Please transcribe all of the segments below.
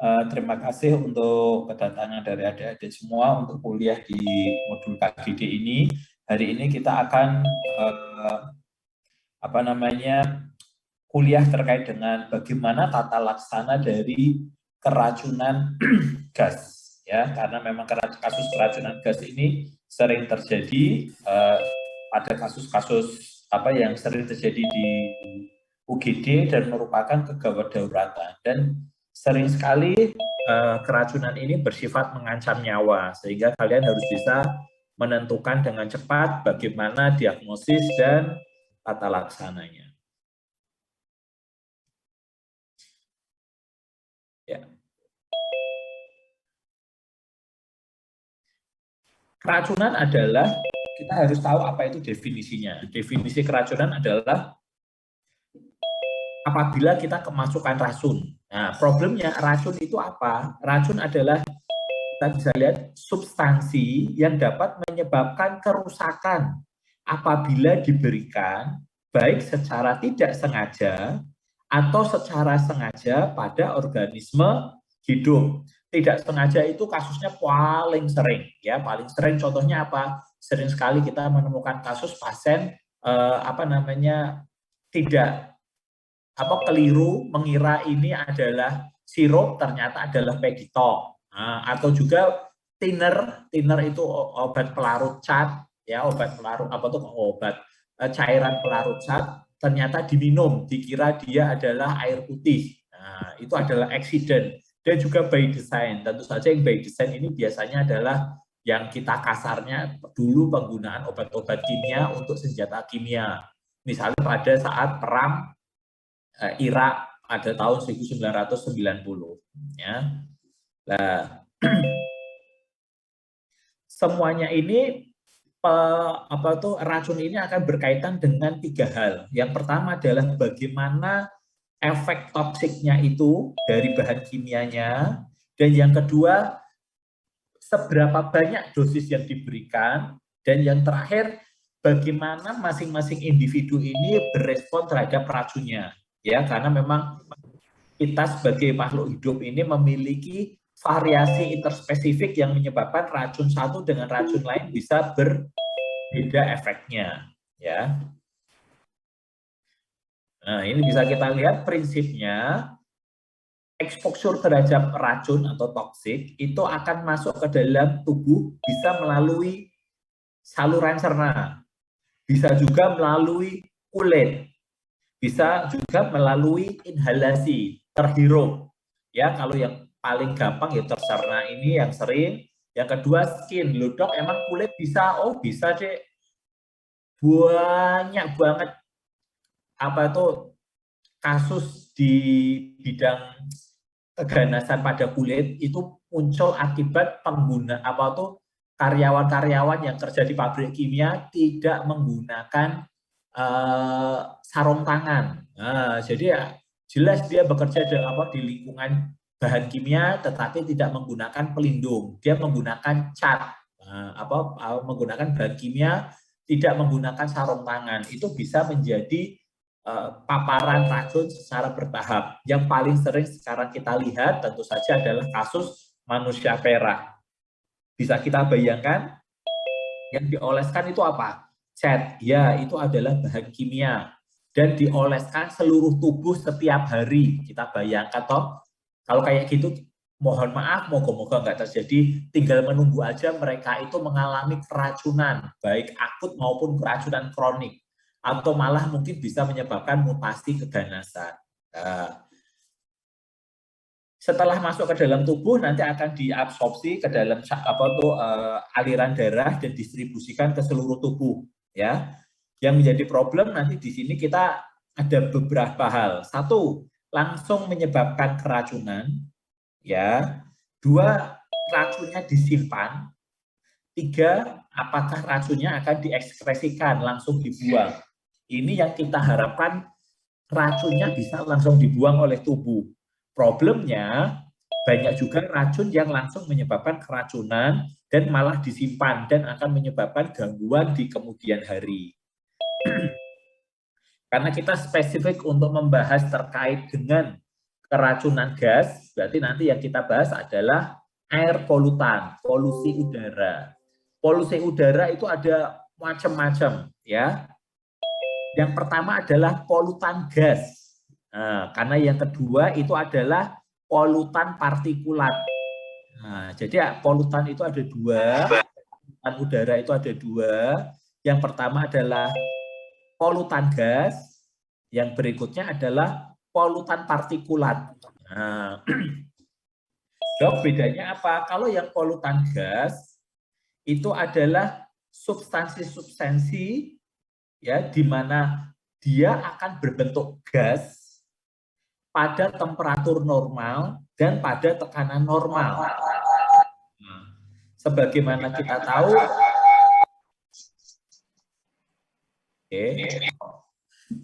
Terima kasih untuk kedatangan dari adik-adik semua untuk kuliah di modul KGD ini. Hari ini kita akan kuliah terkait dengan bagaimana tata laksana dari keracunan gas, ya, karena memang kasus keracunan gas ini sering terjadi pada kasus-kasus yang sering terjadi di UGD dan merupakan kegawat dauratan, dan sering sekali keracunan ini bersifat mengancam nyawa, sehingga kalian harus bisa menentukan dengan cepat bagaimana diagnosis dan tata laksananya. Ya. Keracunan adalah, kita harus tahu apa itu definisinya. Definisi keracunan adalah apabila kita kemasukan racun. Nah, problemnya racun itu apa? Racun adalah, kita bisa lihat, substansi yang dapat menyebabkan kerusakan apabila diberikan baik secara tidak sengaja atau secara sengaja pada organisme hidup. Tidak sengaja itu kasusnya paling sering, ya, paling sering contohnya apa? Sering sekali kita menemukan kasus pasien tidak keliru mengira ini adalah sirup, ternyata adalah peditol. Atau juga thinner itu obat pelarut cat, ya, obat pelarut cairan pelarut cat, ternyata diminum, dikira dia adalah air putih. Nah, itu adalah accident. Dan juga by design. Tentu saja yang by design ini biasanya adalah yang kita kasarnya dulu penggunaan obat-obat kimia untuk senjata kimia. Misalnya pada saat perang Irak pada tahun 1990, ya. Nah, semuanya ini racun ini akan berkaitan dengan 3 hal. Yang pertama adalah bagaimana efek toksiknya itu dari bahan kimianya, dan yang kedua seberapa banyak dosis yang diberikan, dan yang terakhir bagaimana masing-masing individu ini berespon terhadap racunnya. Ya, karena memang kita sebagai makhluk hidup ini memiliki variasi interspesifik yang menyebabkan racun satu dengan racun lain bisa berbeda efeknya, ya. Nah, ini bisa kita lihat prinsipnya, exposure terhadap racun atau toksik itu akan masuk ke dalam tubuh bisa melalui saluran cerna, bisa juga melalui kulit, bisa juga melalui inhalasi, terhirup. Ya, kalau yang paling gampang ya tercerna ini yang sering. Yang kedua skin. Loh dok, emang kulit bisa? Oh bisa deh. Banyak banget kasus di bidang keganasan pada kulit itu muncul akibat karyawan-karyawan yang kerja di pabrik kimia tidak menggunakan sarung tangan. Nah, jadi ya jelas dia bekerja di lingkungan bahan kimia tetapi tidak menggunakan pelindung. Dia menggunakan cat, menggunakan bahan kimia, tidak menggunakan sarung tangan. Itu bisa menjadi paparan racun secara bertahap. Yang paling sering sekarang kita lihat tentu saja adalah kasus manusia perak. Bisa kita bayangkan yang dioleskan itu apa? Cat, ya, itu adalah bahan kimia dan dioleskan seluruh tubuh setiap hari. Kita bayangkan toh, kalau kayak gitu, mohon maaf, moga-moga nggak terjadi. Tinggal menunggu aja mereka itu mengalami keracunan, baik akut maupun keracunan kronik, atau malah mungkin bisa menyebabkan mutasi keganasan. Setelah masuk ke dalam tubuh nanti akan diabsorpsi ke dalam aliran darah dan distribusikan ke seluruh tubuh, ya. Yang menjadi problem nanti di sini kita ada beberapa hal. Satu, langsung menyebabkan keracunan, ya. Dua, racunnya disimpan. Tiga, apakah racunnya akan diekskresikan, langsung dibuang. Ini yang kita harapkan, racunnya bisa langsung dibuang oleh tubuh. Problemnya, banyak juga racun yang langsung menyebabkan keracunan dan malah disimpan dan akan menyebabkan gangguan di kemudian hari. Karena kita spesifik untuk membahas terkait dengan keracunan gas, berarti nanti yang kita bahas adalah air polutan, polusi udara. Polusi udara itu ada macam-macam, ya. Yang pertama adalah polutan gas. Nah, karena yang kedua itu adalah polutan partikulat. Nah, jadi polutan itu ada dua, polutan udara itu ada dua. Yang pertama adalah polutan gas, yang berikutnya adalah polutan partikulat. Nah, dok, bedanya apa? Kalau yang polutan gas itu adalah substansi-substansi ya di mana dia akan berbentuk gas pada temperatur normal dan pada tekanan normal. Nah, sebagaimana kita tahu,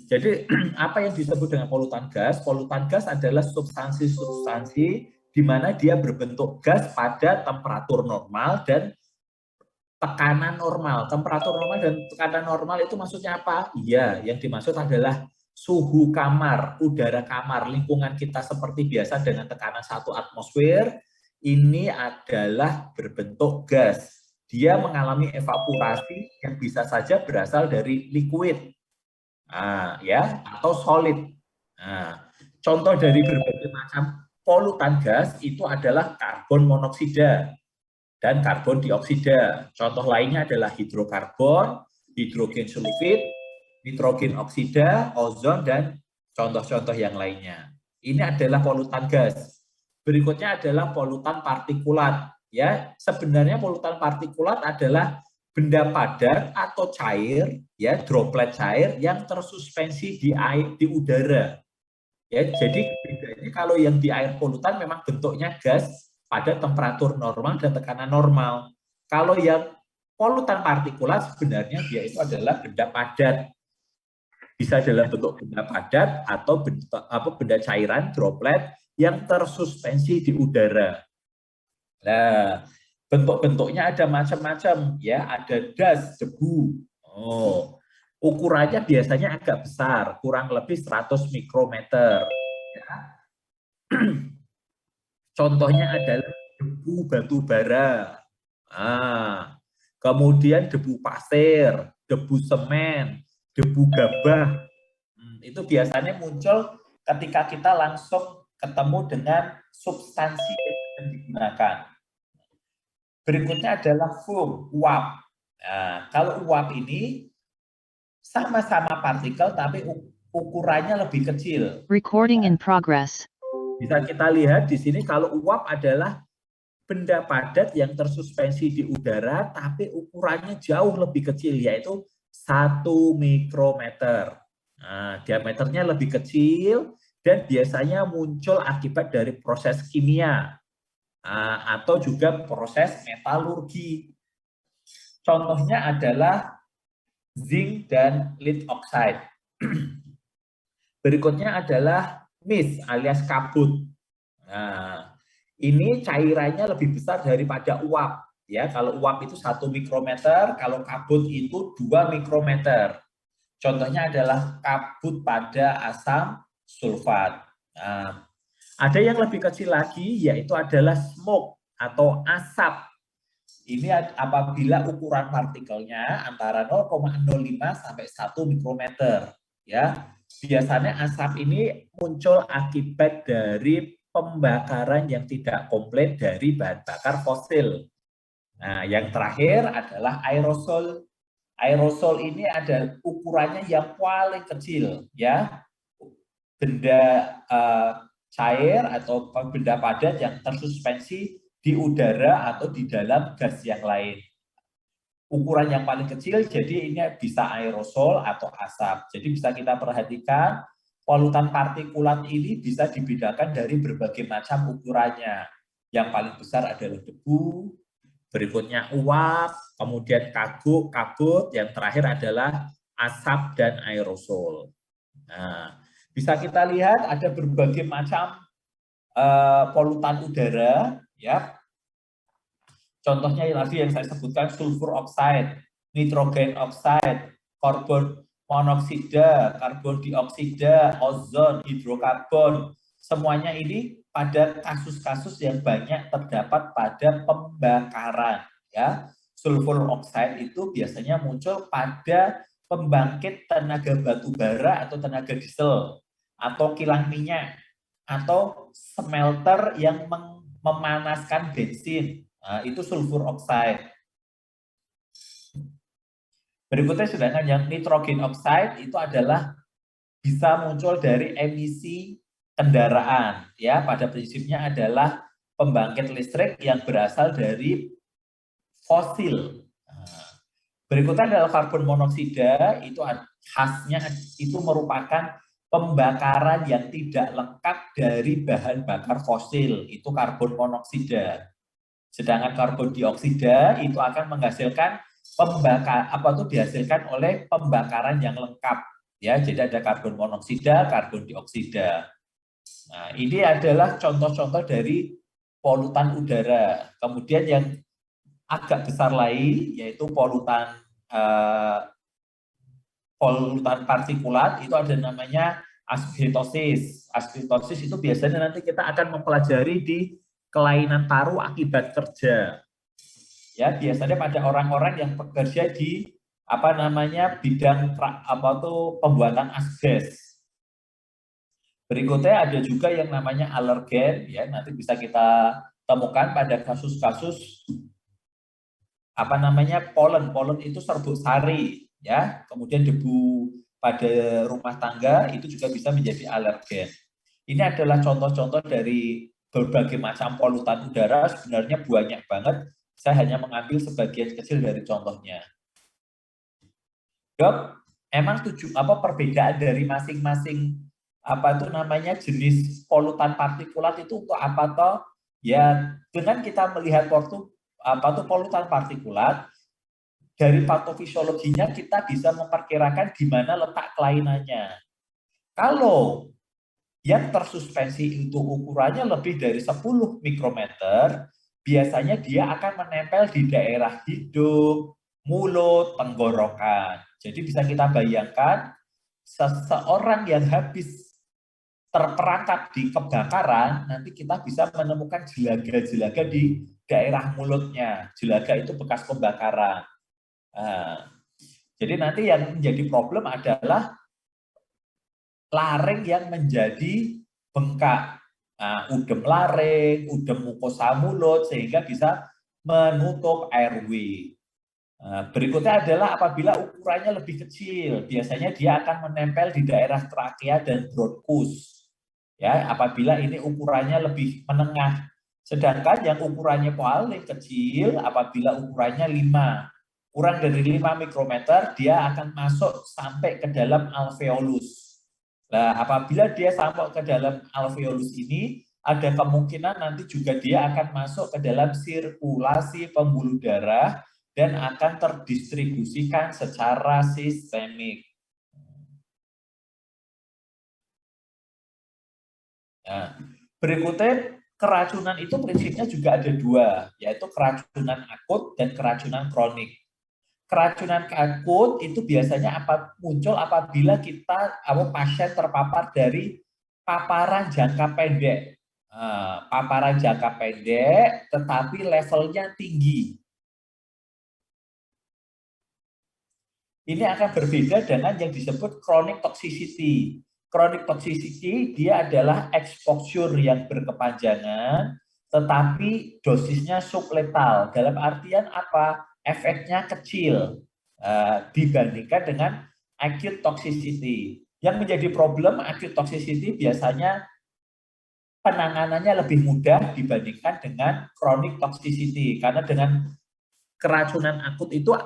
jadi apa yang disebut dengan polutan gas? Polutan gas adalah substansi-substansi di mana dia berbentuk gas pada temperatur normal dan tekanan normal. Temperatur normal dan tekanan normal itu maksudnya apa? Iya, yang dimaksud adalah suhu kamar, udara kamar, lingkungan kita seperti biasa dengan tekanan 1 atmosfer, ini adalah berbentuk gas. Dia mengalami evaporasi yang bisa saja berasal dari liquid, ya, atau solid. Nah, contoh dari berbagai macam polutan gas itu adalah karbon monoksida dan karbon dioksida. Contoh lainnya adalah hidrokarbon, hidrogen sulfid, nitrogen oksida, ozon, dan contoh-contoh yang lainnya. Ini adalah polutan gas. Berikutnya adalah polutan partikulat. Ya, sebenarnya polutan partikulat adalah benda padat atau cair, ya, droplet cair yang tersuspensi di air, di udara. Ya, jadi bedanya kalau yang di air polutan memang bentuknya gas pada temperatur normal dan tekanan normal. Kalau yang polutan partikulat sebenarnya dia itu adalah benda padat. Bisa dalam bentuk benda padat atau benda cairan droplet yang tersuspensi di udara. Nah, bentuk-bentuknya ada macam-macam, ya, ada das, debu. Oh, ukurannya biasanya agak besar, kurang lebih 100 mikrometer. Ya. Contohnya adalah debu batu bara, kemudian debu pasir, debu semen, debu gabah. Itu biasanya muncul ketika kita langsung ketemu dengan substansi yang digunakan. Berikutnya adalah foam, uap. Nah, kalau uap ini sama-sama partikel tapi ukurannya lebih kecil. Recording in progress. Bisa kita lihat di sini kalau uap adalah benda padat yang tersuspensi di udara tapi ukurannya jauh lebih kecil, yaitu 1 mikrometer. Nah, diameternya lebih kecil dan biasanya muncul akibat dari proses kimia atau juga proses metalurgi. Contohnya adalah zinc dan lead oxide. Berikutnya adalah mist alias kabut. Nah, ini cairannya lebih besar daripada uap. Ya, kalau uap itu 1 mikrometer, kalau kabut itu 2 mikrometer. Contohnya adalah kabut pada asam sulfat. Nah, ada yang lebih kecil lagi, yaitu adalah smoke atau asap. Ini apabila ukuran partikelnya antara 0,05 sampai 1 mikrometer. Ya, biasanya asap ini muncul akibat dari pembakaran yang tidak komplit dari bahan bakar fosil. Nah, yang terakhir adalah aerosol. Aerosol ini ada ukurannya yang paling kecil, ya, benda cair atau benda padat yang tersuspensi di udara atau di dalam gas yang lain. Ukuran yang paling kecil, jadi ini bisa aerosol atau asap. Jadi bisa kita perhatikan polutan partikulat ini bisa dibedakan dari berbagai macam ukurannya. Yang paling besar adalah debu, berikutnya uap, kemudian kabut, yang terakhir adalah asap dan aerosol. Nah, bisa kita lihat ada berbagai macam polutan udara, ya. Contohnya tadi yang saya sebutkan sulfur oxide, nitrogen oxide, karbon monoksida, karbon dioksida, ozon, hidrokarbon, semuanya ini pada kasus-kasus yang banyak terdapat pada pembakaran, ya. Sulfur oxide itu biasanya muncul pada pembangkit tenaga batu bara atau tenaga diesel atau kilang minyak atau smelter yang memanaskan bensin. Nah, itu sulfur oxide. Berikutnya sedangkan yang nitrogen oxide itu adalah bisa muncul dari emisi kendaraan, ya. Pada prinsipnya adalah pembangkit listrik yang berasal dari fosil. Berikutnya adalah karbon monoksida, itu khasnya itu merupakan pembakaran yang tidak lengkap dari bahan bakar fosil, itu karbon monoksida. Sedangkan karbon dioksida itu akan menghasilkan dihasilkan oleh pembakaran yang lengkap, ya. Jadi ada karbon monoksida, karbon dioksida. Nah, ini adalah contoh-contoh dari polutan udara. Kemudian yang agak besar lagi yaitu polutan partikulat, itu ada namanya asbestosis. Asbestosis itu biasanya nanti kita akan mempelajari di kelainan paru akibat kerja. Ya, biasanya pada orang-orang yang bekerja di bidang pembuatan asbes. Berikutnya ada juga yang namanya alergen, ya, nanti bisa kita temukan pada kasus-kasus polen. Polen itu serbuk sari, ya. Kemudian debu pada rumah tangga itu juga bisa menjadi alergen. Ini adalah contoh-contoh dari berbagai macam polutan udara, sebenarnya banyak banget. Saya hanya mengambil sebagian kecil dari contohnya. Dok, emang perbedaan dari masing-masing jenis polutan partikulat itu untuk apa toh? Ya, dengan kita melihat polutan partikulat, dari patofisiologinya kita bisa memperkirakan di mana letak kelainannya. Kalau yang tersuspensi itu ukurannya lebih dari 10 mikrometer, biasanya dia akan menempel di daerah hidung, mulut, tenggorokan. Jadi bisa kita bayangkan, seseorang yang habis terperangkap di kebakaran, nanti kita bisa menemukan jelaga-jelaga di daerah mulutnya. Jelaga itu bekas pembakaran. Nah, jadi nanti yang menjadi problem adalah laring yang menjadi bengkak. Nah, udem laring, udem mukosa mulut, sehingga bisa menutup airway. Nah, berikutnya adalah apabila ukurannya lebih kecil, biasanya dia akan menempel di daerah trakea dan bronkus. Ya, apabila ini ukurannya lebih menengah. Sedangkan yang ukurannya paling kecil, apabila ukurannya 5, kurang dari 5 mikrometer, dia akan masuk sampai ke dalam alveolus. Nah, apabila dia sampai ke dalam alveolus ini, ada kemungkinan nanti juga dia akan masuk ke dalam sirkulasi pembuluh darah dan akan terdistribusikan secara sistemik. Nah, berikutnya keracunan itu prinsipnya juga ada dua, yaitu keracunan akut dan keracunan kronik. Keracunan akut itu biasanya muncul apabila pasien terpapar dari paparan jangka pendek. Paparan jangka pendek tetapi levelnya tinggi. Ini akan berbeda dengan yang disebut chronic toxicity. Chronic toxicity dia adalah exposure yang berkepanjangan tetapi dosisnya subletal. Dalam artian apa? Efeknya kecil dibandingkan dengan acute toxicity. Yang menjadi problem acute toxicity biasanya penanganannya lebih mudah dibandingkan dengan chronic toxicity. Karena dengan keracunan akut itu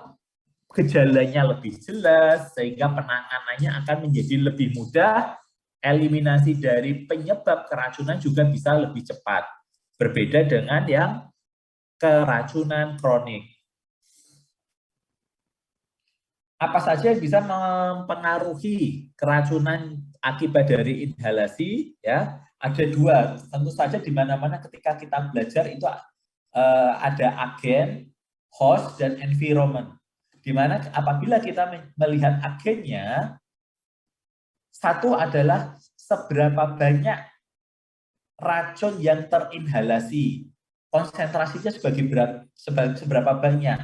gejalanya lebih jelas, sehingga penanganannya akan menjadi lebih mudah, eliminasi dari penyebab keracunan juga bisa lebih cepat. Berbeda dengan yang keracunan kronik. Apa saja yang bisa mempengaruhi keracunan akibat dari inhalasi? Ya, ada dua. Tentu saja di mana-mana ketika kita belajar itu ada agen, host, dan environment. Di mana apabila kita melihat agennya, satu adalah seberapa banyak racun yang terinhalasi. Konsentrasinya seberapa banyak.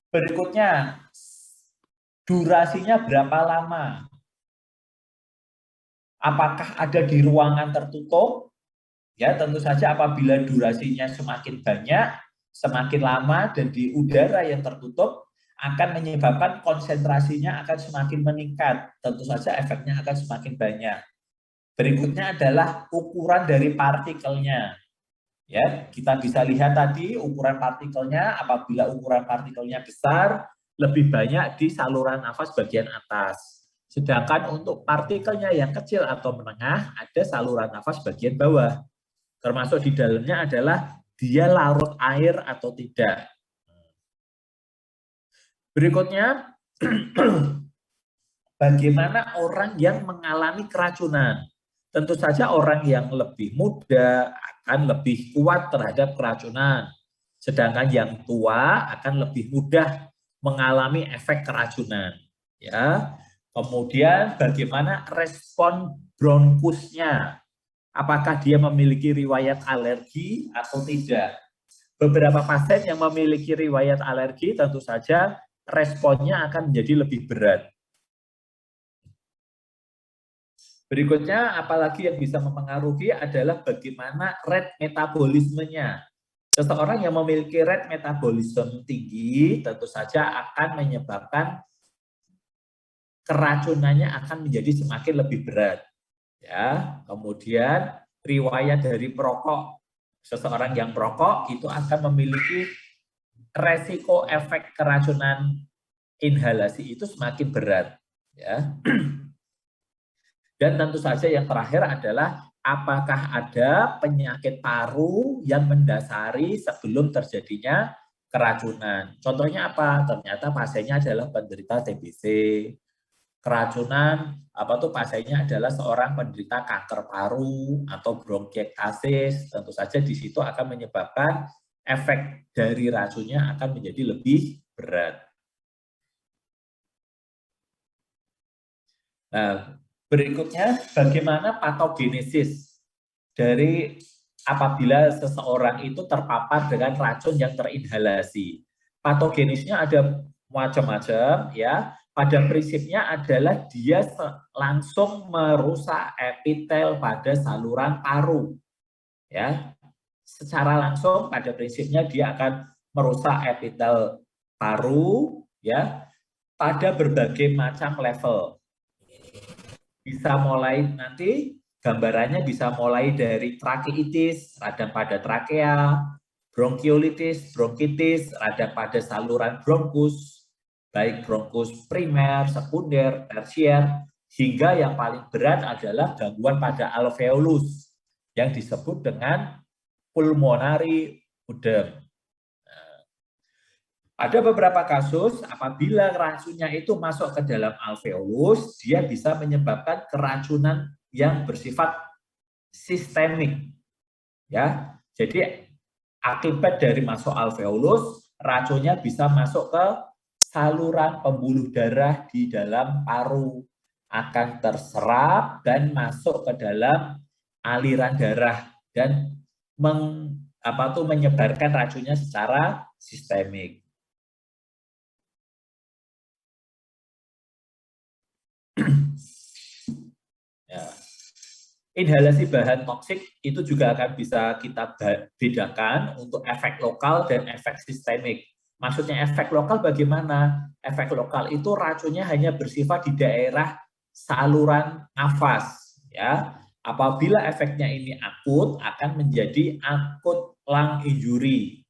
Berikutnya, durasinya berapa lama. Apakah ada di ruangan tertutup? Ya, tentu saja apabila durasinya semakin banyak, semakin lama, dan di udara yang tertutup, akan menyebabkan konsentrasinya akan semakin meningkat. Tentu saja efeknya akan semakin banyak. Berikutnya adalah ukuran dari partikelnya. Ya, kita bisa lihat tadi ukuran partikelnya. Apabila ukuran partikelnya besar, lebih banyak di saluran nafas bagian atas. Sedangkan untuk partikelnya yang kecil atau menengah, ada saluran nafas bagian bawah. Termasuk di dalamnya adalah dia larut air atau tidak. Berikutnya, bagaimana orang yang mengalami keracunan? Tentu saja orang yang lebih muda akan lebih kuat terhadap keracunan. Sedangkan yang tua akan lebih mudah mengalami efek keracunan. Ya. Kemudian bagaimana respon bronkusnya? Apakah dia memiliki riwayat alergi atau tidak? Beberapa pasien yang memiliki riwayat alergi tentu saja responnya akan menjadi lebih berat. Berikutnya, apalagi yang bisa mempengaruhi adalah bagaimana rate metabolismenya. Seseorang yang memiliki rate metabolisme tinggi tentu saja akan menyebabkan keracunannya akan menjadi semakin lebih berat. Ya, kemudian riwayat dari perokok, seseorang yang perokok itu akan memiliki resiko efek keracunan inhalasi itu semakin berat. Ya. Dan tentu saja yang terakhir adalah apakah ada penyakit paru yang mendasari sebelum terjadinya keracunan. Contohnya apa? Ternyata pasiennya adalah penderita TBC. Keracunan pasiennya adalah seorang penderita kanker paru atau bronkiektasis. Tentu saja di situ akan menyebabkan efek dari racunnya akan menjadi lebih berat. Nah, berikutnya bagaimana patogenesis dari apabila seseorang itu terpapar dengan racun yang terinhalasi. Patogenisnya ada macam-macam ya. Pada prinsipnya adalah dia langsung merusak epitel pada saluran paru. Ya. Secara langsung pada prinsipnya dia akan merusak epitel paru ya pada berbagai macam level. Bisa mulai nanti gambarannya bisa mulai dari trakeitis, radang pada trakea, bronkiolitis, bronkitis, radang pada saluran bronkus, baik bronkus primer, sekunder, tersier, hingga yang paling berat adalah gangguan pada alveolus yang disebut dengan pulmonary udem. Ada beberapa kasus apabila racunnya itu masuk ke dalam alveolus, dia bisa menyebabkan keracunan yang bersifat sistemik. Ya, jadi akibat dari masuk alveolus, racunnya bisa masuk ke saluran pembuluh darah di dalam paru, akan terserap dan masuk ke dalam aliran darah dan menyebarkan racunnya secara sistemik. Ya. Inhalasi bahan toksik itu juga akan bisa kita bedakan untuk efek lokal dan efek sistemik. Maksudnya efek lokal bagaimana? Efek lokal itu racunnya hanya bersifat di daerah saluran nafas. Ya. Apabila efeknya ini akut, akan menjadi akut lung injury.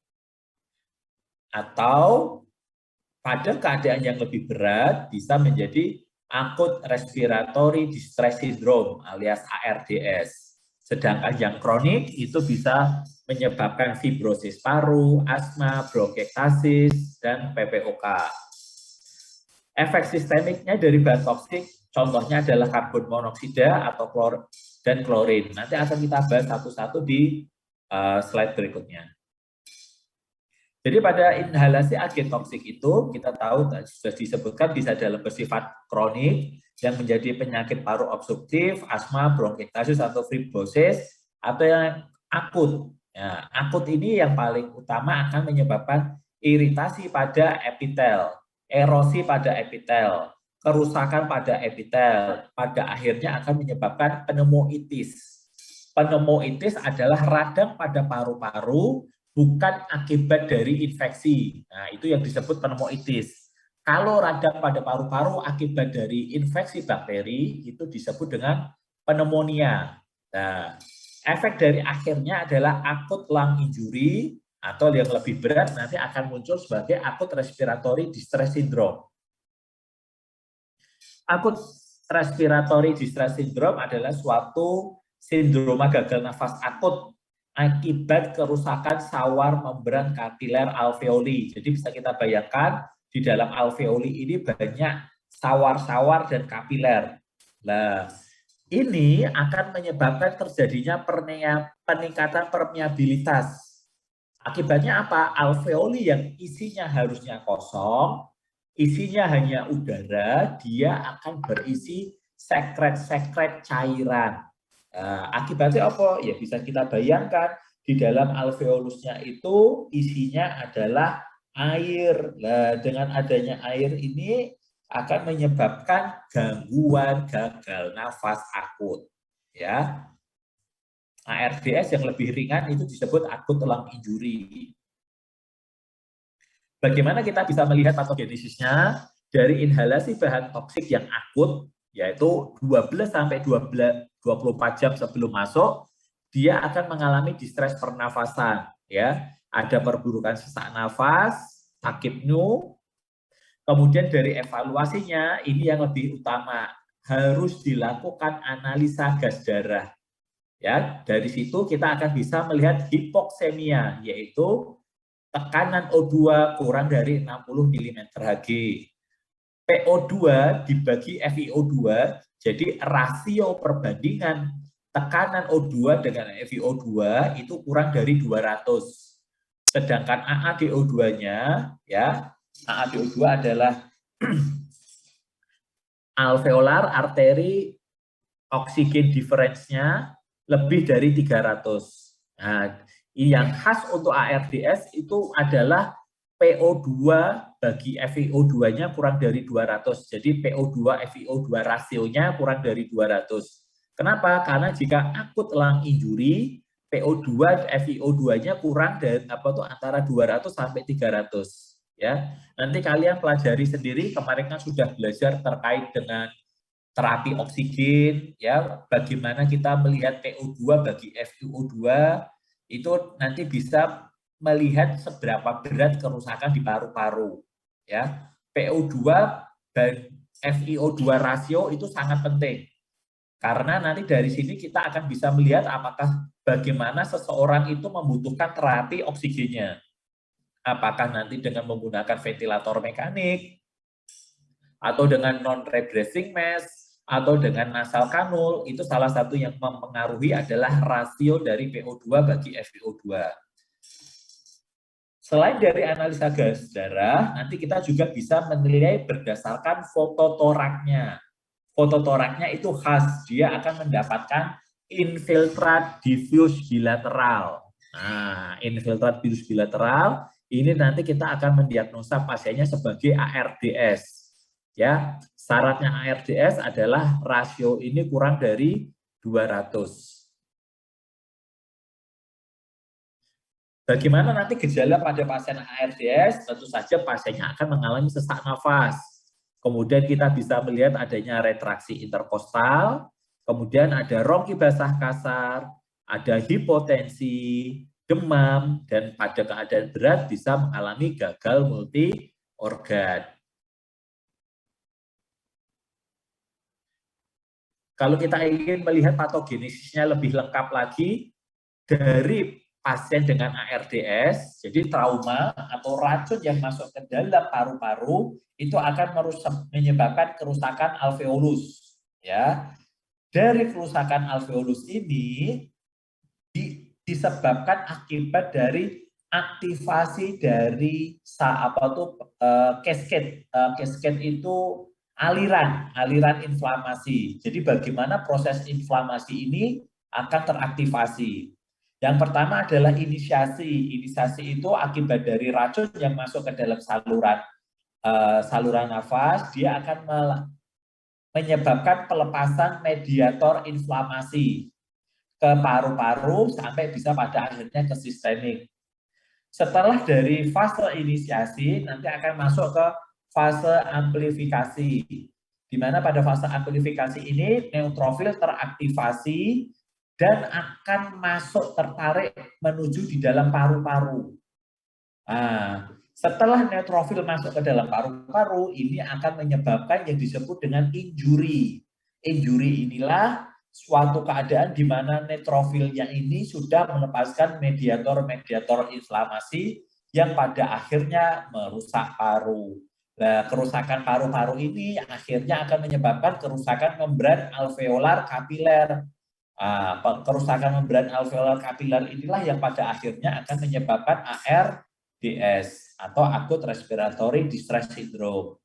Atau pada keadaan yang lebih berat bisa menjadi akut respiratory distress syndrome alias ARDS. Sedangkan yang kronik itu bisa menyebabkan fibrosis paru, asma, bronkiektasis, dan PPOK. Efek sistemiknya dari bahan toksik contohnya adalah karbon monoksida atau dan klorin. Nanti akan kita bahas satu-satu di slide berikutnya. Jadi pada inhalasi agen toksik itu kita tahu sudah disebutkan bisa dalam bersifat kronik yang menjadi penyakit paru obstruktif, asma, bronkiektasis atau fibrosis atau yang akut. Ya, akut ini yang paling utama akan menyebabkan iritasi pada epitel, erosi pada epitel, kerusakan pada epitel, pada akhirnya akan menyebabkan pneumoitis. Pneumoitis adalah radang pada paru-paru, bukan akibat dari infeksi. Nah, itu yang disebut pneumoitis. Kalau radang pada paru-paru akibat dari infeksi bakteri, itu disebut dengan pneumonia. Nah, efek dari akhirnya adalah akut lung injury, atau yang lebih berat nanti akan muncul sebagai akut respiratory distress syndrome. Akut respiratory distress syndrome adalah suatu sindroma gagal nafas akut akibat kerusakan sawar membran kapiler alveoli. Jadi bisa kita bayangkan di dalam alveoli ini banyak sawar-sawar dan kapiler. Nah, ini akan menyebabkan terjadinya peningkatan permeabilitas. Akibatnya apa? Alveoli yang isinya harusnya kosong, isinya hanya udara, dia akan berisi sekret-sekret cairan. Akibatnya apa? Ya bisa kita bayangkan, di dalam alveolusnya itu isinya adalah air. Nah, dengan adanya air ini akan menyebabkan gangguan gagal nafas akut. Ya, ARDS yang lebih ringan itu disebut akut lung injury. Bagaimana kita bisa melihat patogenesisnya? Dari inhalasi bahan toksik yang akut, yaitu 12-24 jam sebelum masuk, dia akan mengalami distres pernafasan. Ya, ada perburukan sesak nafas, sakit pneu. Kemudian dari evaluasinya, ini yang lebih utama, harus dilakukan analisa gas darah. Ya, dari situ kita akan bisa melihat hipoksemia, yaitu tekanan O2 kurang dari 60 mm/Hg. PO2 dibagi FiO2, jadi rasio perbandingan tekanan O2 dengan FiO2 itu kurang dari 200. Sedangkan AaDO2-nya, ya, AaDO2 adalah alveolar arteri oksigen difference-nya lebih dari 300. Nah, yang khas untuk ARDS itu adalah PO2 bagi FiO2-nya kurang dari 200. Jadi PO2 FiO2 rasionya kurang dari 200. Kenapa? Karena jika akut lung injury, PO2 FiO2-nya kurang dari antara 200 sampai 300. Ya, nanti kalian pelajari sendiri. Kemarin kan sudah belajar terkait dengan terapi oksigen, ya, bagaimana kita melihat PO2 bagi FiO2, itu nanti bisa melihat seberapa berat kerusakan di paru-paru. Ya, PO2 dan FiO2 rasio itu sangat penting. Karena nanti dari sini kita akan bisa melihat apakah bagaimana seseorang itu membutuhkan terapi oksigennya. Apakah nanti dengan menggunakan ventilator mekanik, atau dengan non-regressing mask, atau dengan nasal kanul, itu salah satu yang mempengaruhi adalah rasio dari PO2 bagi FiO2. Selain dari analisa gas darah, nanti kita juga bisa menilai berdasarkan fototoraknya. Fototoraknya itu khas, dia akan mendapatkan infiltrat diffuse bilateral. Nah, infiltrat diffuse bilateral, ini nanti kita akan mendiagnosa pasiennya sebagai ARDS. Ya, syaratnya ARDS adalah rasio ini kurang dari 200. Bagaimana nanti gejala pada pasien ARDS? Tentu saja pasiennya akan mengalami sesak nafas. Kemudian kita bisa melihat adanya retraksi interkostal, kemudian ada rongki basah kasar, ada hipotensi, demam, dan pada keadaan berat bisa mengalami gagal multi organ. Kalau kita ingin melihat patogenesisnya lebih lengkap lagi, dari pasien dengan ARDS, jadi trauma atau racun yang masuk ke dalam paru-paru itu akan menyebabkan kerusakan alveolus. Ya, dari kerusakan alveolus ini disebabkan akibat dari aktivasi dari cascade. Cascade itu aliran inflamasi. Jadi bagaimana proses inflamasi ini akan teraktivasi. Yang pertama adalah inisiasi. Inisiasi itu akibat dari racun yang masuk ke dalam saluran nafas, dia akan menyebabkan pelepasan mediator inflamasi ke paru-paru sampai bisa pada akhirnya ke sistemik. Setelah dari fase inisiasi, nanti akan masuk ke fase amplifikasi. Di mana pada fase amplifikasi ini neutrofil teraktivasi dan akan masuk tertarik menuju di dalam paru-paru. Nah, setelah neutrofil masuk ke dalam paru-paru, ini akan menyebabkan yang disebut dengan injury. Injury inilah suatu keadaan di mana neutrofilnya ini sudah melepaskan mediator-mediator inflamasi yang pada akhirnya merusak paru. Nah, kerusakan paru-paru ini akhirnya akan menyebabkan kerusakan membran alveolar kapiler. Kerusakan membran alveolar kapiler inilah yang pada akhirnya akan menyebabkan ARDS atau Acute Respiratory Distress Syndrome.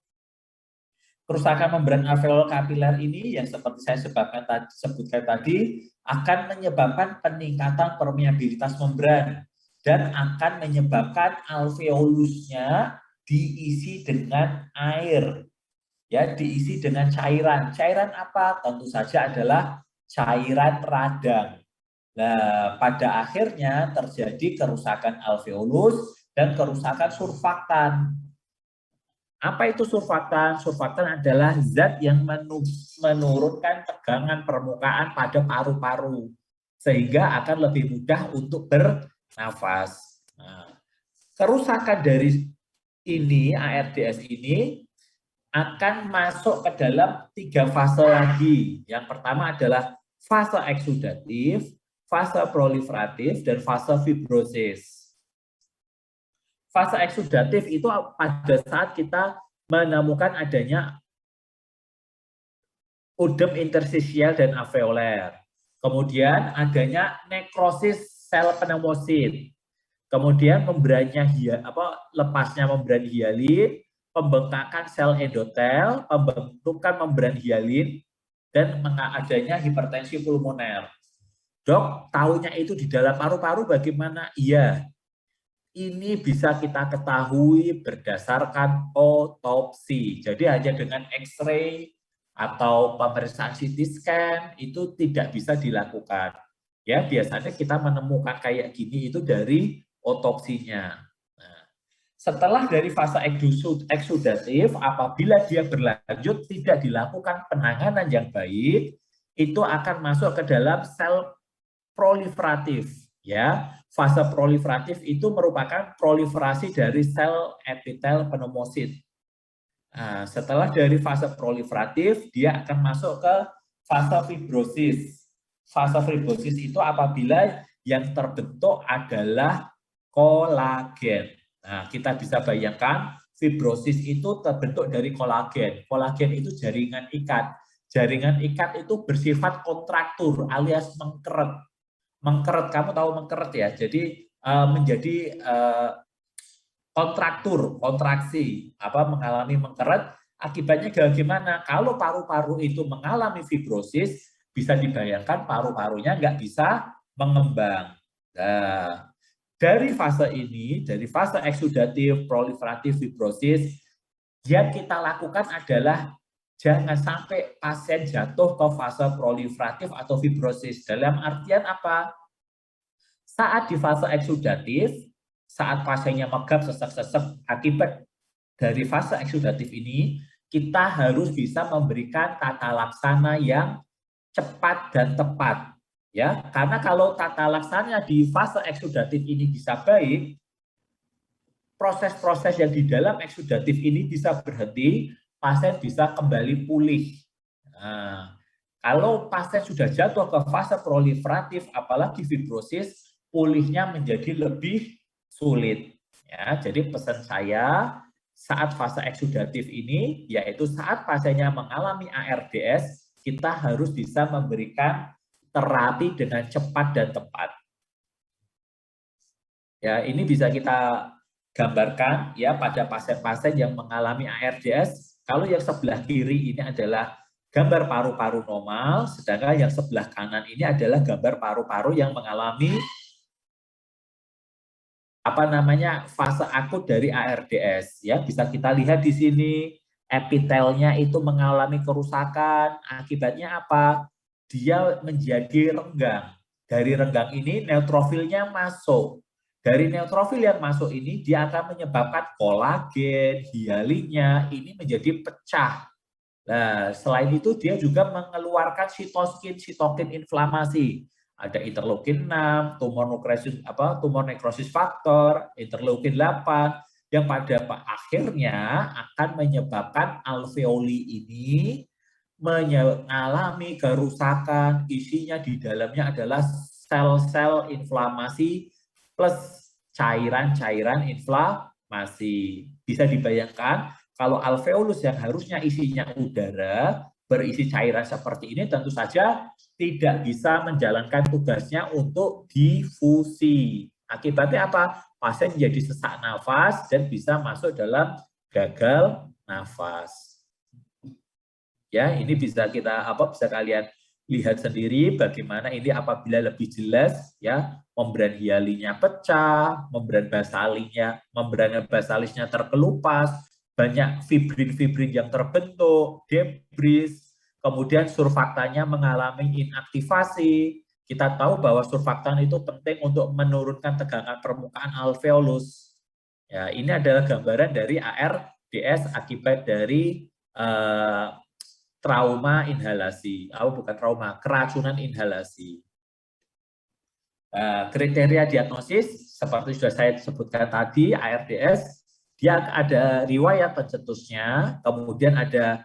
Kerusakan membran alveolar kapiler ini yang seperti saya sebutkan tadi akan menyebabkan peningkatan permeabilitas membran dan akan menyebabkan alveolusnya diisi dengan air, ya, diisi dengan cairan. Cairan apa? Tentu saja adalah cairan radang. Nah, pada akhirnya terjadi kerusakan alveolus dan kerusakan surfaktan. Apa itu surfaktan? Surfaktan adalah zat yang menurunkan tegangan permukaan pada paru-paru sehingga akan lebih mudah untuk bernafas. Nah, kerusakan dari ini, ARDS ini, akan masuk ke dalam 3 fase lagi. Yang pertama adalah fase eksudatif, fase proliferatif, dan fase fibrosis. Fase eksudatif itu pada saat kita menemukan adanya udem interstisial dan alveoler. Kemudian adanya nekrosis sel pneumosit. Kemudian lepasnya membran hialin, pembengkakan sel endotel, pembentukan membran hialin, dan adanya hipertensi pulmoner. Dok, tahunya itu di dalam paru-paru bagaimana? Iya, ini bisa kita ketahui berdasarkan otopsi. Jadi hanya dengan X-ray atau pemeriksaan CT scan itu tidak bisa dilakukan. Ya, biasanya kita menemukan kayak gini itu dari otopsinya. Nah, setelah dari fase eksudatif, apabila dia berlanjut tidak dilakukan penanganan yang baik, itu akan masuk ke dalam sel proliferatif. Ya, fase proliferatif itu merupakan proliferasi dari sel epitel pneumosit. Nah, setelah dari fase proliferatif, dia akan masuk ke fase fibrosis. Fase fibrosis itu apabila yang terbentuk adalah kolagen. Nah, kita bisa bayangkan fibrosis itu terbentuk dari kolagen. Kolagen itu jaringan ikat. Jaringan ikat itu bersifat kontraktur alias mengkeret. Mengkeret, kamu tahu mengkeret ya? Jadi menjadi kontraktur, kontraksi, mengalami mengkeret. Akibatnya bagaimana? Kalau paru-paru itu mengalami fibrosis, bisa dibayangkan paru-parunya nggak bisa mengembang. Nah, dari fase ini, dari fase eksudatif, proliferatif, fibrosis, yang kita lakukan adalah jangan sampai pasien jatuh ke fase proliferatif atau fibrosis. Dalam artian apa? Saat di fase eksudatif, saat pasiennya megap, sesek-sesek, akibat dari fase eksudatif ini, kita harus bisa memberikan tata laksana yang cepat dan tepat. Ya, karena kalau tata laksana di fase eksudatif ini bisa baik, proses-proses yang di dalam eksudatif ini bisa berhenti, pasien bisa kembali pulih. Nah, kalau pasien sudah jatuh ke fase proliferatif, apalagi fibrosis, pulihnya menjadi lebih sulit. Ya, jadi pesan saya saat fase eksudatif ini, yaitu saat pasiennya mengalami ARDS, kita harus bisa memberikan terapi dengan cepat dan tepat. Ya, ini bisa kita gambarkan ya pada pasien-pasien yang mengalami ARDS. Kalau yang sebelah kiri ini adalah gambar paru-paru normal, sedangkan yang sebelah kanan ini adalah gambar paru-paru yang mengalami fase akut dari ARDS. Ya, bisa kita lihat di sini epitelnya itu mengalami kerusakan. Akibatnya apa? Dia menjadi renggang. Dari renggang ini neutrofilnya masuk. Dari neutrofil yang masuk ini dia akan menyebabkan kolagen, hialinnya ini menjadi pecah. Nah, selain itu dia juga mengeluarkan sitokin inflamasi. Ada interleukin 6, tumor nekrosis faktor, interleukin 8 yang pada akhirnya akan menyebabkan alveoli ini mengalami kerusakan. Isinya di dalamnya adalah sel-sel inflamasi plus cairan-cairan inflamasi. Bisa dibayangkan kalau alveolus yang harusnya isinya udara berisi cairan seperti ini tentu saja tidak bisa menjalankan tugasnya untuk difusi. Akibatnya apa? Pasien menjadi sesak nafas dan bisa masuk dalam gagal nafas. Ya, ini bisa kalian lihat sendiri bagaimana ini apabila lebih jelas ya, membran hialinya pecah, membran basalisnya terkelupas, banyak fibrin-fibrin yang terbentuk, debris, kemudian surfaktannya mengalami inaktivasi. Kita tahu bahwa surfaktan itu penting untuk menurunkan tegangan permukaan alveolus. Ya, ini adalah gambaran dari ARDS akibat dari trauma inhalasi, keracunan inhalasi. Kriteria diagnosis seperti sudah saya sebutkan tadi, ARDS, dia ada riwayat pencetusnya, kemudian ada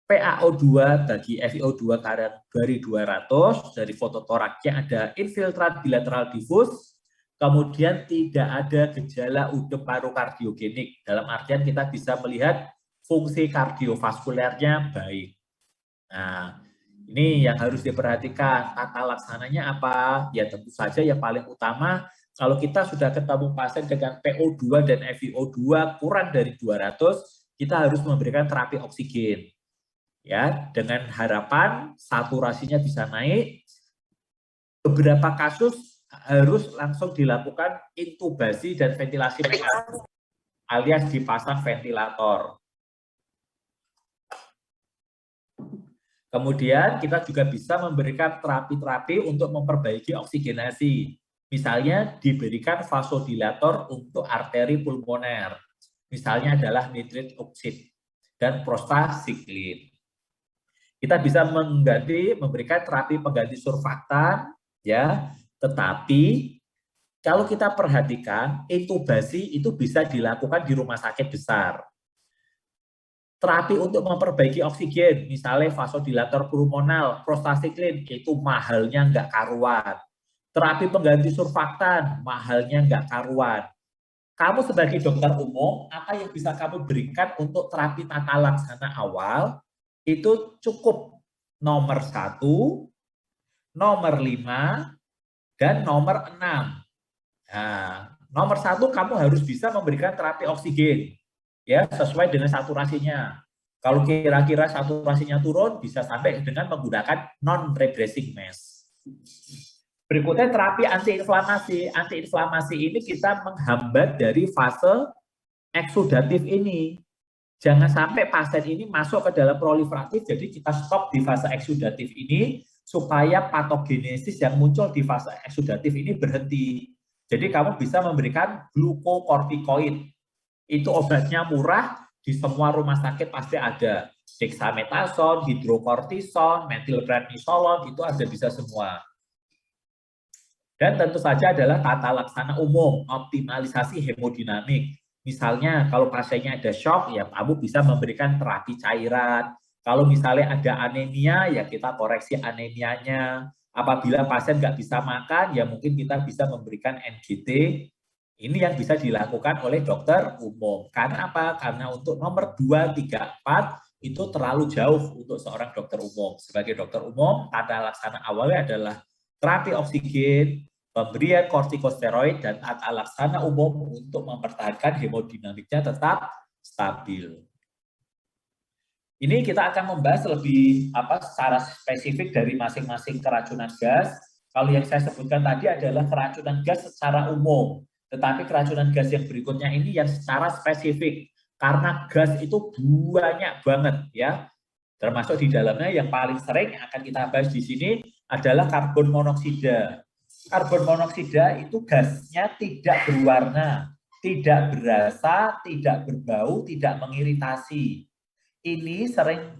PaO2 bagi FiO2 dari 200, dari fototoraknya ada infiltrat bilateral difus, kemudian tidak ada gejala udem paru kardiogenik, dalam artian kita bisa melihat fungsi kardiovaskulernya baik. Nah, ini yang harus diperhatikan. Tata laksananya apa? Ya tentu saja yang paling utama, kalau kita sudah ketemu pasien dengan PO2 dan FiO2 kurang dari 200, kita harus memberikan terapi oksigen. Ya, dengan harapan saturasinya bisa naik. Beberapa kasus harus langsung dilakukan intubasi dan ventilasi mekanik alias dipasang ventilator. Kemudian kita juga bisa memberikan terapi-terapi untuk memperbaiki oksigenasi. Misalnya diberikan vasodilator untuk arteri pulmoner. Misalnya adalah nitrit oksid dan prostacyclin. Kita bisa memberikan terapi pengganti surfaktan, ya. Tetapi kalau kita perhatikan, intubasi itu bisa dilakukan di rumah sakit besar. Terapi untuk memperbaiki oksigen, misalnya vasodilator pulmonal, prostacyclin, itu mahalnya nggak karuan. Terapi pengganti surfaktan, mahalnya nggak karuan. Kamu sebagai dokter umum, apa yang bisa kamu berikan untuk terapi tata laksana awal, itu cukup nomor 1, nomor 5, dan nomor 6. Nah, nomor 1 kamu harus bisa memberikan terapi oksigen, ya sesuai dengan saturasinya. Kalau kira-kira saturasinya turun, bisa sampai dengan menggunakan non-regressing mesh. Berikutnya terapi antiinflamasi. Antiinflamasi ini kita menghambat dari fase eksudatif ini. Jangan sampai pasien ini masuk ke dalam proliferatif, jadi kita stop di fase eksudatif ini supaya patogenesis yang muncul di fase eksudatif ini berhenti. Jadi kamu bisa memberikan glukokortikoid. Itu obatnya murah, di semua rumah sakit pasti ada. Dexamethasone, hidrokortison, metilprednisolon, itu ada bisa semua. Dan tentu saja adalah tata laksana umum, optimalisasi hemodinamik. Misalnya kalau pasiennya ada shock, ya kamu bisa memberikan terapi cairan. Kalau misalnya ada anemia, ya kita koreksi anemianya. Apabila pasien nggak bisa makan, ya mungkin kita bisa memberikan NGT. Ini yang bisa dilakukan oleh dokter umum. Karena apa? Karena untuk nomor 2, 3, 4 itu terlalu jauh untuk seorang dokter umum. Sebagai dokter umum, tata laksana awalnya adalah terapi oksigen, pemberian kortikosteroid, dan tata laksana umum untuk mempertahankan hemodinamiknya tetap stabil. Ini kita akan membahas lebih secara spesifik dari masing-masing keracunan gas. Kalau yang saya sebutkan tadi adalah keracunan gas secara umum, tetapi keracunan gas yang berikutnya ini yang secara spesifik, karena gas itu banyak banget ya. Termasuk di dalamnya yang paling sering akan kita bahas di sini adalah karbon monoksida. Karbon monoksida itu gasnya tidak berwarna, tidak berasa, tidak berbau, tidak mengiritasi. Ini sering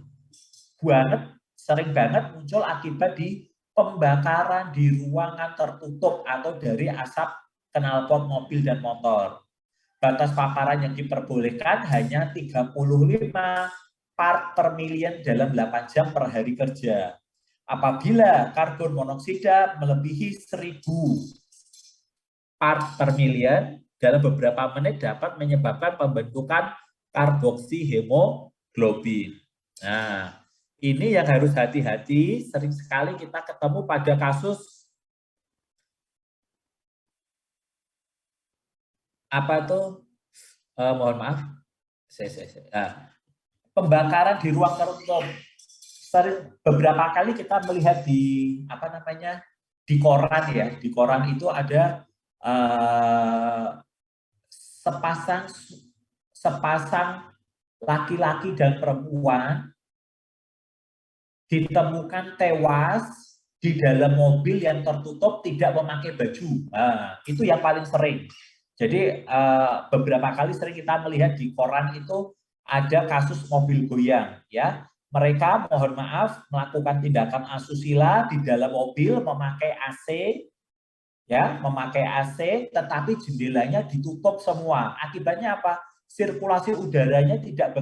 banget muncul akibat di pembakaran di ruangan tertutup atau dari asap knalpot mobil dan motor. Batas paparan yang diperbolehkan hanya 35 part per million dalam 8 jam per hari kerja. Apabila karbon monoksida melebihi 1000 part per million dalam beberapa menit dapat menyebabkan pembentukan karboksi hemoglobin. Nah, ini yang harus hati-hati. Sering sekali kita ketemu pada kasus mohon maaf, pembakaran di ruang tertutup. Beberapa kali kita melihat di di koran ya. Di koran itu ada sepasang laki-laki dan perempuan ditemukan tewas di dalam mobil yang tertutup tidak memakai baju. Nah, itu yang paling sering. Jadi beberapa kali sering kita melihat di koran itu ada kasus mobil goyang ya. Mereka mohon maaf melakukan tindakan asusila di dalam mobil memakai AC ya, memakai AC tetapi jendelanya ditutup semua. Akibatnya apa? Sirkulasi udaranya tidak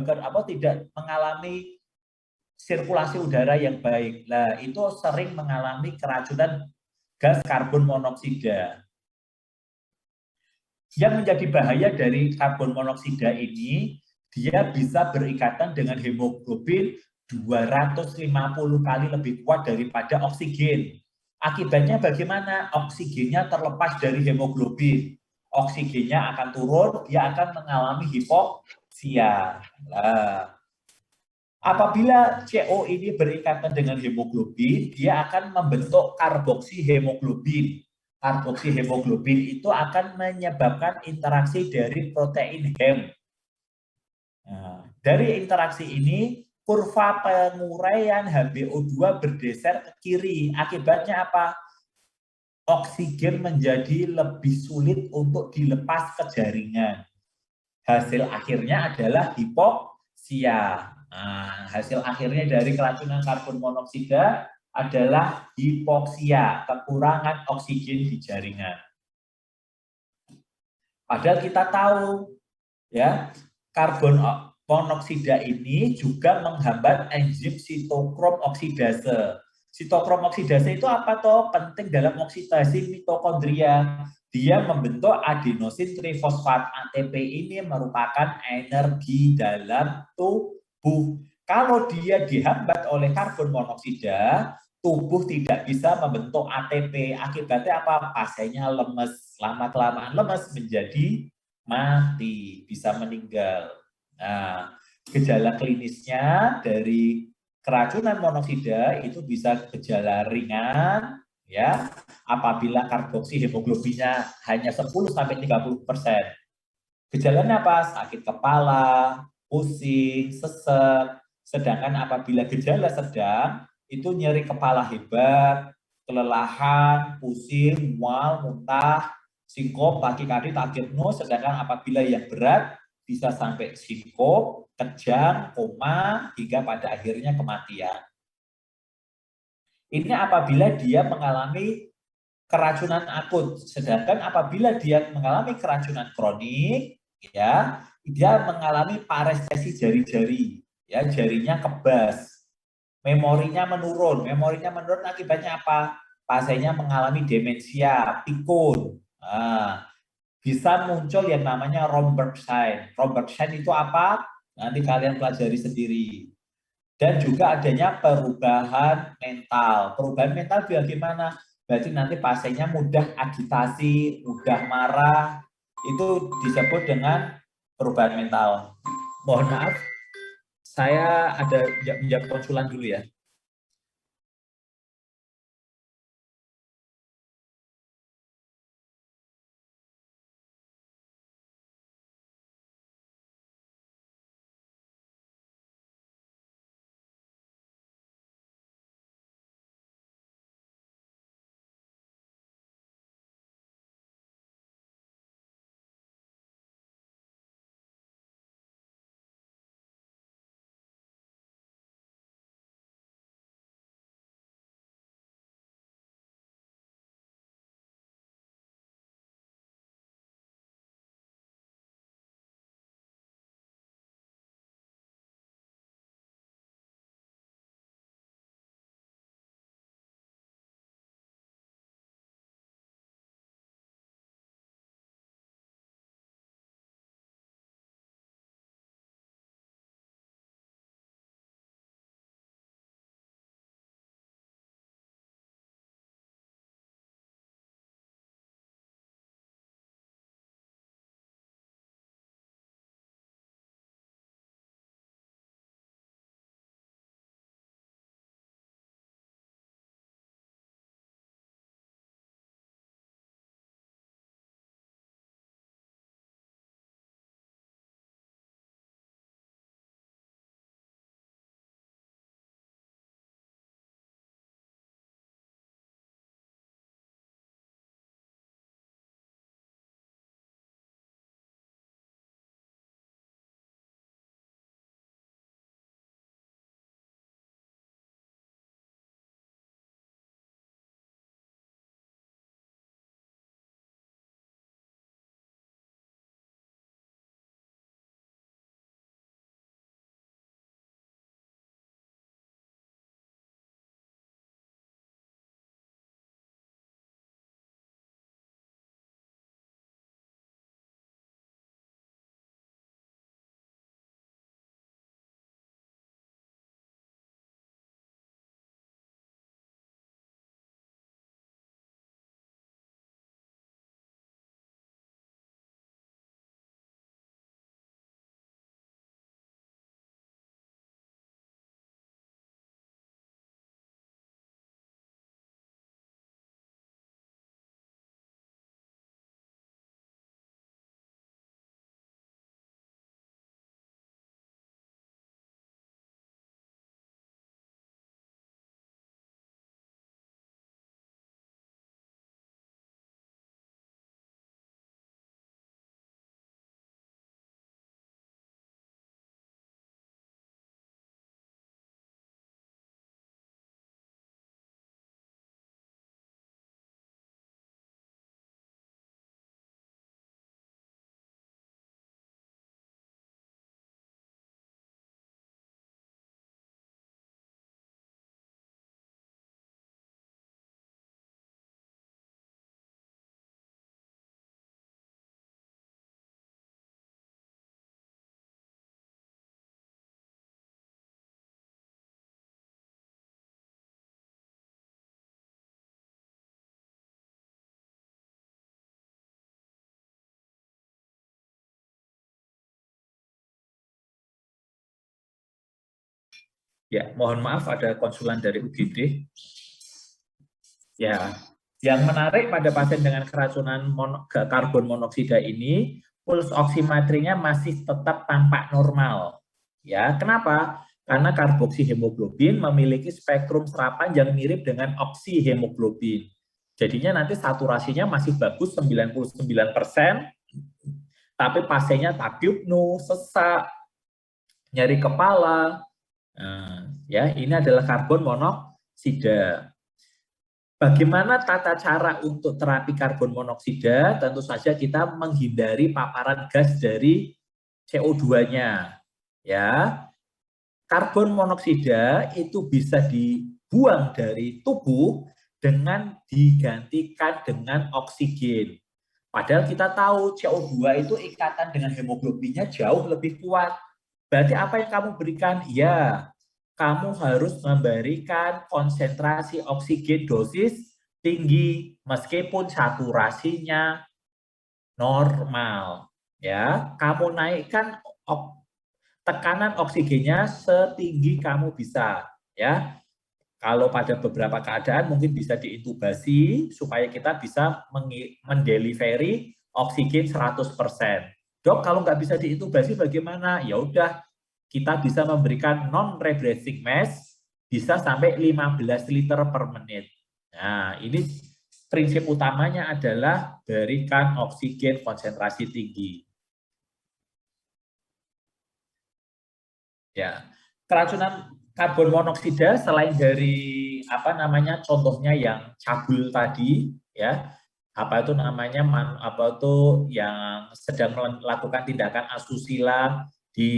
mengalami sirkulasi udara yang baik. Nah, itu sering mengalami keracunan gas karbon monoksida. Yang menjadi bahaya dari karbon monoksida ini, dia bisa berikatan dengan hemoglobin 250 kali lebih kuat daripada oksigen. Akibatnya bagaimana? Oksigennya terlepas dari hemoglobin. Oksigennya akan turun, dia akan mengalami hipoksia. Nah, apabila CO ini berikatan dengan hemoglobin, dia akan membentuk karboksi hemoglobin. Karboksi hemoglobin itu akan menyebabkan interaksi dari protein HEM. Nah, dari interaksi ini, kurva penguraian HbO2 bergeser ke kiri. Akibatnya apa? Oksigen menjadi lebih sulit untuk dilepas ke jaringan. Hasil akhirnya adalah hipoksia. Nah, hasil akhirnya dari keracunan karbon monoksida adalah hipoksia, kekurangan oksigen di jaringan. Padahal kita tahu ya, karbon monoksida ini juga menghambat enzim sitokrom oksidase. Sitokrom oksidase itu apa toh? Penting dalam oksidasi mitokondria. Dia membentuk adenosin trifosfat. ATP ini merupakan energi dalam tubuh. Kalau dia dihambat oleh karbon monoksida, tubuh tidak bisa membentuk ATP. Akibatnya apa? Pasiennya lemes. Lama-kelamaan lemes menjadi mati, bisa meninggal. Nah, gejala klinisnya dari keracunan monoksida itu bisa gejala ringan, ya, apabila karboksi hemoglobinnya hanya 10-30%. Gejalanya apa? Sakit kepala, pusing, sesek. Sedangkan apabila gejala sedang, itu nyeri kepala hebat, kelelahan, pusing, mual, muntah, sinkop, takikardit, takipno. Sedangkan apabila yang berat, bisa sampai sinkop, kejang, koma, hingga pada akhirnya kematian. Ini apabila dia mengalami keracunan akut. Sedangkan apabila dia mengalami keracunan kronik, ya, dia mengalami parestesi jari-jari, ya, jarinya kebas, memorinya menurun. Memorinya menurun akibatnya apa? Pasiennya mengalami demensia, pikun. Nah, bisa muncul yang namanya Romberg sign. Romberg sign itu apa? Nanti kalian pelajari sendiri. Dan juga adanya perubahan mental. Perubahan mental bagaimana? Berarti nanti pasiennya mudah agitasi, mudah marah. Itu disebut dengan perubahan mental. Mohon maaf, Saya ada jam konsulan dulu ya. Ya, mohon maaf ada konsulan dari UGD. Ya, yang menarik pada pasien dengan keracunan karbon monoksida ini, puls oksimetrinya masih tetap tampak normal. Ya, kenapa? Karena karboksihemoglobin memiliki spektrum serapan yang mirip dengan oksihemoglobin. Jadinya nanti saturasinya masih bagus 99%, tapi pasiennya takyupnu, sesak, nyeri kepala. Nah, ya, ini adalah karbon monoksida. Bagaimana tata cara untuk terapi karbon monoksida? Tentu saja kita menghindari paparan gas dari CO2-nya. Ya, karbon monoksida itu bisa dibuang dari tubuh dengan digantikan dengan oksigen. Padahal kita tahu CO2 itu ikatan dengan hemoglobinnya jauh lebih kuat. Berarti apa yang kamu berikan? Ya, kamu harus memberikan konsentrasi oksigen dosis tinggi meskipun saturasinya normal. Ya, kamu naikkan tekanan oksigennya setinggi kamu bisa, ya. Kalau pada beberapa keadaan mungkin bisa diintubasi supaya kita bisa mendelivery oksigen 100%. Dok, kalau nggak bisa diintubasi bagaimana? Ya udah, kita bisa memberikan non-rebreathing mask bisa sampai 15 liter per menit. Nah, ini prinsip utamanya adalah berikan oksigen konsentrasi tinggi. Ya, keracunan karbon monoksida selain dari apa namanya contohnya yang cabul tadi, ya, apa itu namanya apa itu yang sedang melakukan tindakan asusila di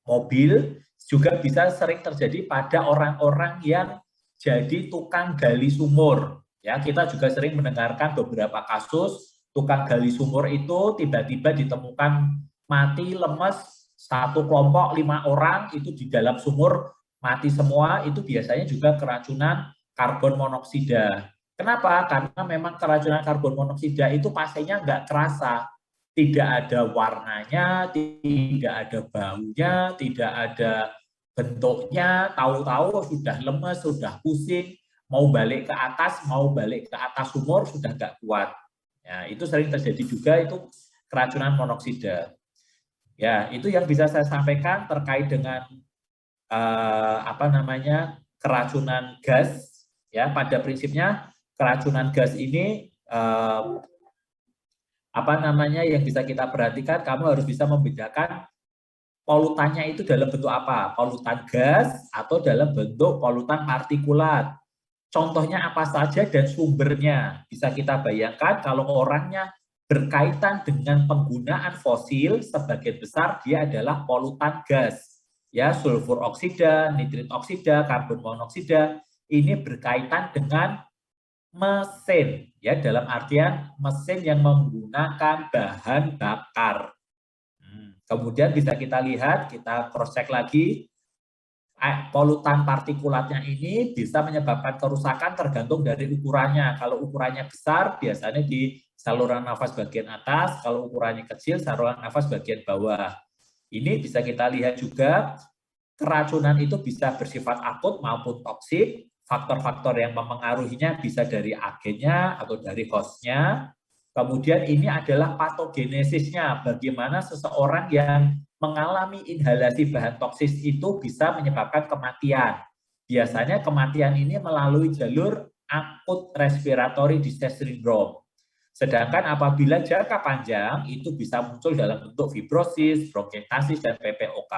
mobil, juga bisa sering terjadi pada orang-orang yang jadi tukang gali sumur. Ya, kita juga sering mendengarkan beberapa kasus tukang gali sumur itu tiba-tiba ditemukan mati lemes, satu kelompok 5 orang itu di dalam sumur mati semua, itu biasanya juga keracunan karbon monoksida. Kenapa? Karena memang keracunan karbon monoksida itu pastinya nggak kerasa, tidak ada warnanya, tidak ada baunya, tidak ada bentuknya, tahu-tahu sudah lemes, sudah pusing, mau balik ke atas sumur sudah nggak kuat. Ya, itu sering terjadi juga itu keracunan monoksida. Ya, itu yang bisa saya sampaikan terkait dengan apa namanya keracunan gas. Ya, pada prinsipnya keracunan gas ini apa namanya yang bisa kita perhatikan, kamu harus bisa membedakan polutannya itu dalam bentuk apa, polutan gas atau dalam bentuk polutan partikulat. Contohnya apa saja dan sumbernya. Bisa kita bayangkan kalau orangnya berkaitan dengan penggunaan fosil, sebagian besar dia adalah polutan gas. Ya, sulfur oksida, nitrit oksida, karbon monoksida, ini berkaitan dengan mesin, ya, dalam artian mesin yang menggunakan bahan bakar. Kemudian bisa kita lihat, kita cross check lagi, polutan partikulatnya ini bisa menyebabkan kerusakan tergantung dari ukurannya. Kalau ukurannya besar, biasanya di saluran nafas bagian atas, kalau ukurannya kecil, saluran nafas bagian bawah. Ini bisa kita lihat juga, keracunan itu bisa bersifat akut maupun toksik. Faktor-faktor yang mempengaruhinya bisa dari agennya atau dari hostnya. Kemudian ini adalah patogenesisnya, bagaimana seseorang yang mengalami inhalasi bahan toksis itu bisa menyebabkan kematian. Biasanya kematian ini melalui jalur akut respiratory distress syndrome. Sedangkan apabila jangka panjang itu bisa muncul dalam bentuk fibrosis, bronkiektasis, dan PPOK.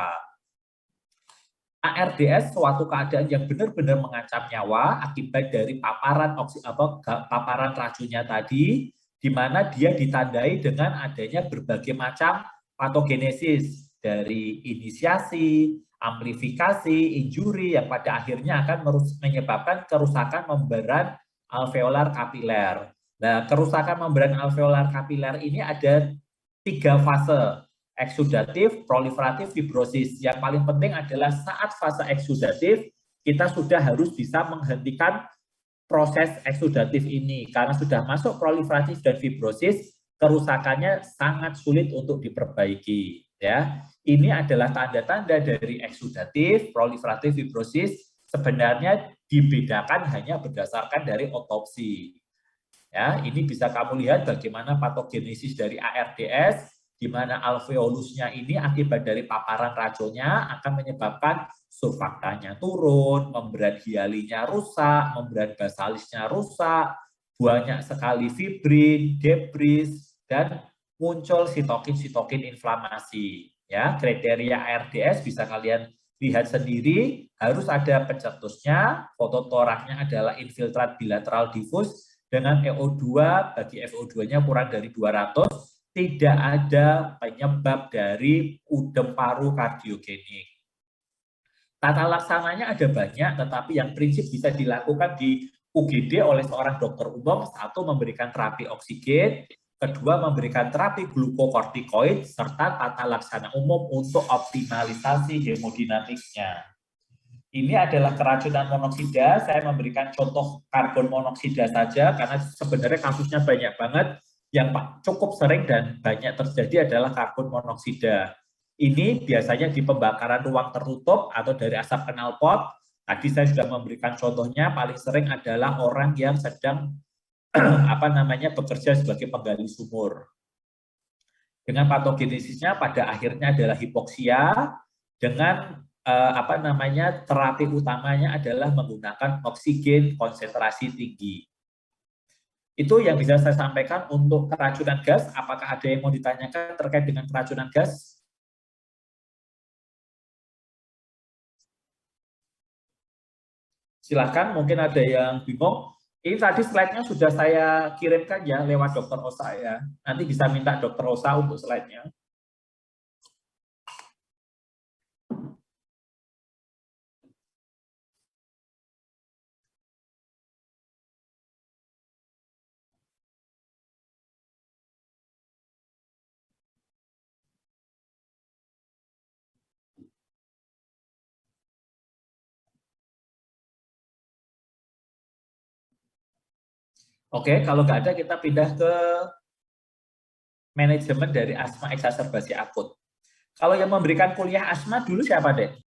ARDS suatu keadaan yang benar-benar mengancam nyawa akibat dari paparan racunnya tadi, di mana dia ditandai dengan adanya berbagai macam patogenesis dari inisiasi, amplifikasi, injuri yang pada akhirnya akan menyebabkan kerusakan membran alveolar kapiler. Nah, kerusakan membran alveolar kapiler ini ada 3 fase: eksudatif, proliferatif, fibrosis. Yang paling penting adalah saat fase eksudatif, kita sudah harus bisa menghentikan proses eksudatif ini. Karena sudah masuk proliferatif dan fibrosis, kerusakannya sangat sulit untuk diperbaiki. Ya, ini adalah tanda-tanda dari eksudatif, proliferatif, fibrosis. Sebenarnya dibedakan hanya berdasarkan dari otopsi. Ya, ini bisa kamu lihat bagaimana patogenesis dari ARDS, di mana alveolusnya ini akibat dari paparan racunnya akan menyebabkan surfaktanya turun, membran hialinya rusak, membran basalisnya rusak, banyak sekali fibrin, debris, dan muncul sitokin-sitokin inflamasi. Ya, kriteria ARDS bisa kalian lihat sendiri, harus ada pencetusnya, fototoraknya adalah infiltrat bilateral difus dengan EO2 bagi FO2-nya kurang dari 200, tidak ada penyebab dari udem paru kardiogenik. Tata laksananya ada banyak, tetapi yang prinsip bisa dilakukan di UGD oleh seorang dokter umum, satu memberikan terapi oksigen, kedua memberikan terapi glukokortikoid, serta tata laksana umum untuk optimalisasi hemodinamiknya. Ini adalah keracunan monoksida. Saya memberikan contoh karbon monoksida saja karena sebenarnya kasusnya banyak banget. Yang cukup sering dan banyak terjadi adalah karbon monoksida. Ini biasanya di pembakaran ruang tertutup atau dari asap knalpot. Tadi saya sudah memberikan contohnya, paling sering adalah orang yang sedang bekerja sebagai penggali sumur. Dengan patogenesisnya pada akhirnya adalah hipoksia, dengan terapi utamanya adalah menggunakan oksigen konsentrasi tinggi. Itu yang bisa saya sampaikan untuk keracunan gas. Apakah ada yang mau ditanyakan terkait dengan keracunan gas? Silahkan, mungkin ada yang bingung. Ini tadi slide-nya sudah saya kirimkan ya lewat Dr. Osa ya. Nanti bisa minta Dr. Osa untuk slide-nya. Oke, kalau nggak ada kita pindah ke manajemen dari asma eksaserbasi akut. Kalau yang memberikan kuliah asma dulu siapa, Dek?